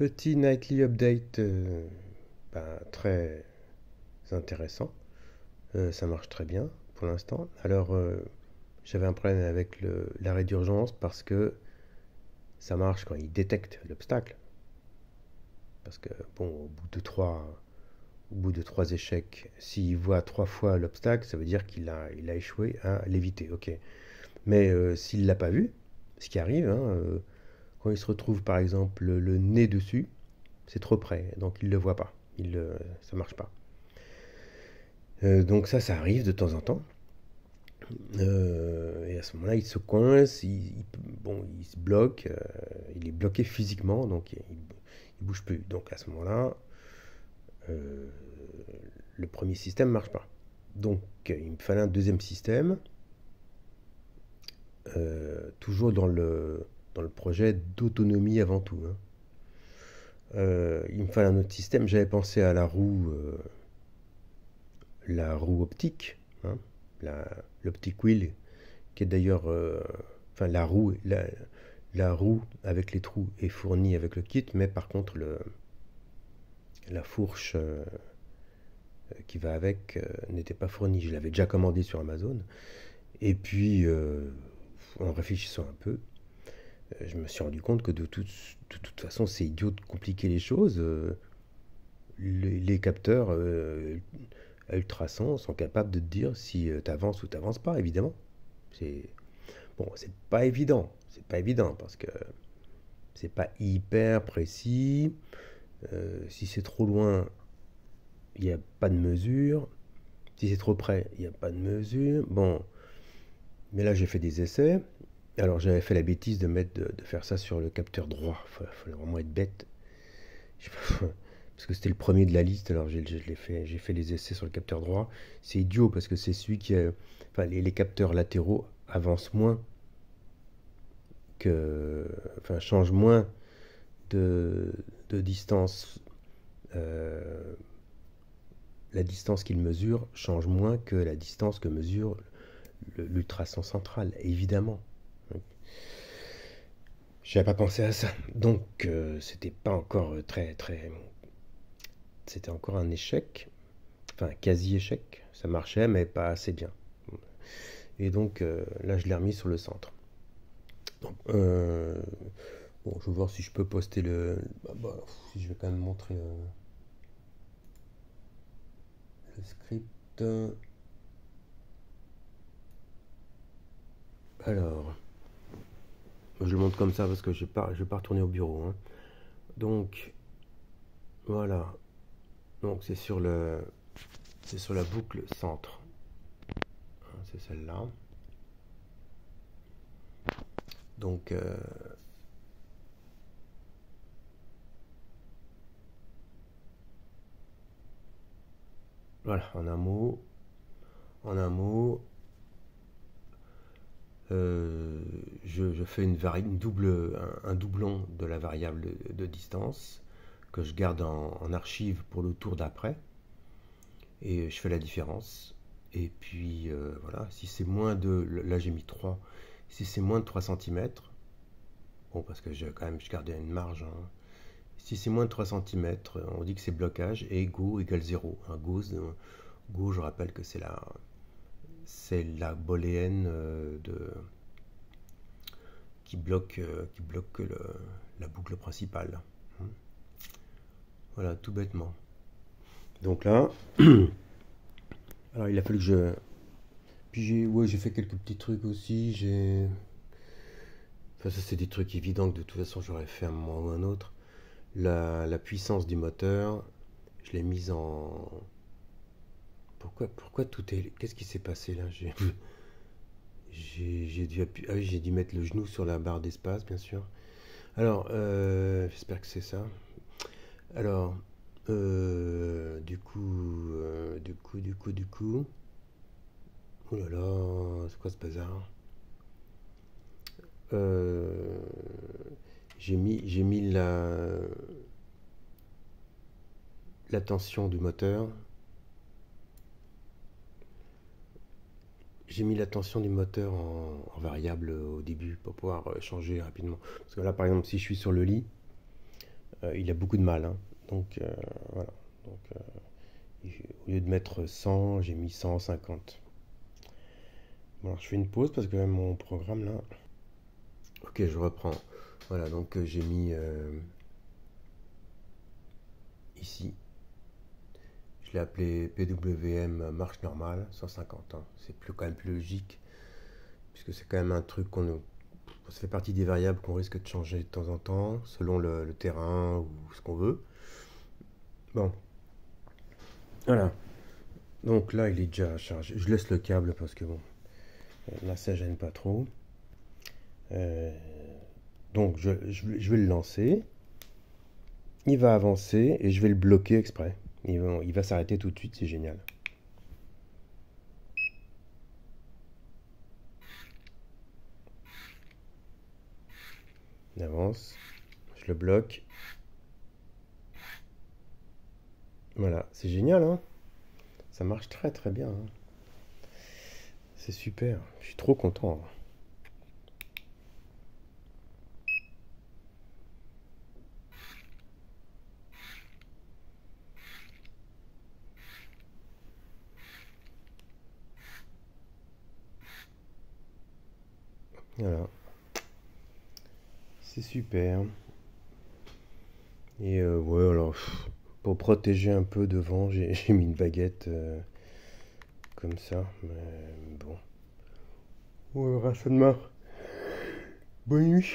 Petit nightly update très intéressant. Ça marche très bien pour l'instant. Alors, j'avais un problème avec l'arrêt d'urgence parce que ça marche quand il détecte l'obstacle. Parce que, bon, au bout de trois échecs, s'il voit trois fois l'obstacle, ça veut dire qu'il a échoué à l'éviter. Ok. Mais s'il ne l'a pas vu, ce qui arrive, hein, quand il se retrouve par exemple le nez dessus, c'est trop près, donc il ne le voit pas. Ça marche pas. Donc ça arrive de temps en temps. Et à ce moment-là, il se coince, bon, il se bloque, il est bloqué physiquement, donc il bouge plus. Donc à ce moment-là, euh, le premier système marche pas. Donc il me fallait un deuxième système, toujours dans le projet d'autonomie avant tout, hein. Il me fallait un autre système. J'avais pensé à la roue optique, hein, l'optic wheel, qui est d'ailleurs, enfin la roue avec les trous est fournie avec le kit, mais par contre la fourche qui va avec n'était pas fournie. Je l'avais déjà commandé sur Amazon. Et puis, en réfléchissant un peu, je me suis rendu compte que de toute façon, c'est idiot de compliquer les choses. Les capteurs à ultrasons sont capables de te dire si tu avances ou tu n'avances pas, évidemment. C'est bon, c'est pas évident parce que c'est pas hyper précis. Si c'est trop loin, il n'y a pas de mesure. Si c'est trop près, il n'y a pas de mesure. Bon, mais là j'ai fait des essais. Alors j'avais fait la bêtise de faire ça sur le capteur droit. Il fallait vraiment être bête. Parce que c'était le premier de la liste, alors j'ai fait les essais sur le capteur droit. C'est idiot parce que c'est celui enfin, les capteurs latéraux avancent moins enfin, changent moins de, de distance. Euh, la distance qu'ils mesurent change moins que la distance que mesure l'ultrason central, évidemment. J'avais pas pensé à ça. Donc, c'était pas encore c'était encore un échec. Enfin, quasi-échec. Ça marchait, mais pas assez bien. Et donc, là, je l'ai remis sur le centre. Donc, bon, je vais voir si je peux poster si je vais quand même montrer le script. Alors, je le montre comme ça parce que je vais pas retourner au bureau, hein. Donc, voilà. Donc, c'est sur la boucle centre, hein, c'est celle-là. Donc, voilà, en un mot, je fais un doublon de la variable de distance que je garde en archive pour le tour d'après et je fais la différence. Et puis voilà, si c'est moins de, là j'ai mis 3, si c'est moins de 3 cm, bon parce que je gardais une marge, hein. Si c'est moins de 3 cm, on dit que c'est blocage et go égale 0. Un go, je rappelle que c'est la booléenne qui bloque la boucle principale. Voilà, tout bêtement. Donc là, alors il a fallu que je... Puis j'ai fait quelques petits trucs aussi. Enfin, ça c'est des trucs évidents que de toute façon j'aurais fait à un moment ou un autre. La puissance du moteur, je l'ai mise en... Pourquoi tout est... Qu'est-ce qui s'est passé là? J'ai dû ah oui, j'ai dû mettre le genou sur la barre d'espace, bien sûr. Alors, j'espère que c'est ça. Alors, du coup... Oh là là, c'est quoi ce bazar? Euh, j'ai mis la tension du moteur. J'ai mis la tension du moteur en variable au début pour pouvoir changer rapidement. Parce que là, par exemple, si je suis sur le lit, il a beaucoup de mal, hein. Donc voilà. Donc, au lieu de mettre 100, j'ai mis 150. Bon, alors, je fais une pause parce que mon programme là. Ok, je reprends. Voilà, donc j'ai mis ici. Je l'ai appelé PWM marche normale, 150, hein. C'est plus, quand même plus logique, puisque c'est quand même un truc ça fait partie des variables qu'on risque de changer de temps en temps, selon le terrain ou ce qu'on veut. Bon, voilà. Donc là, il est déjà chargé. Je laisse le câble parce que bon, là, ça gêne pas trop. Euh, donc, je vais le lancer. Il va avancer et je vais le bloquer exprès. Il va s'arrêter tout de suite, c'est génial. Il avance. Je le bloque. Voilà, c'est génial, hein? Ça marche très très bien, hein. C'est super. Je suis trop content. Voilà, c'est super. Et ouais, alors, pour protéger un peu devant, j'ai mis une baguette comme ça. Mais bon. Ouais, ça de marre. Bonne nuit.